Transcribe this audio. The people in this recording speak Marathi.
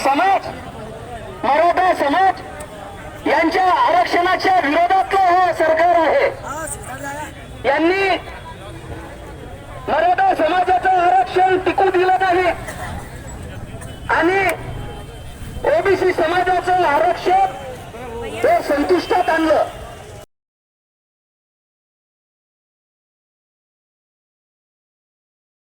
समाज, मराठा समाज यांच्या आरक्षणाच्या विरोधातलं हे सरकार आहे. यांनी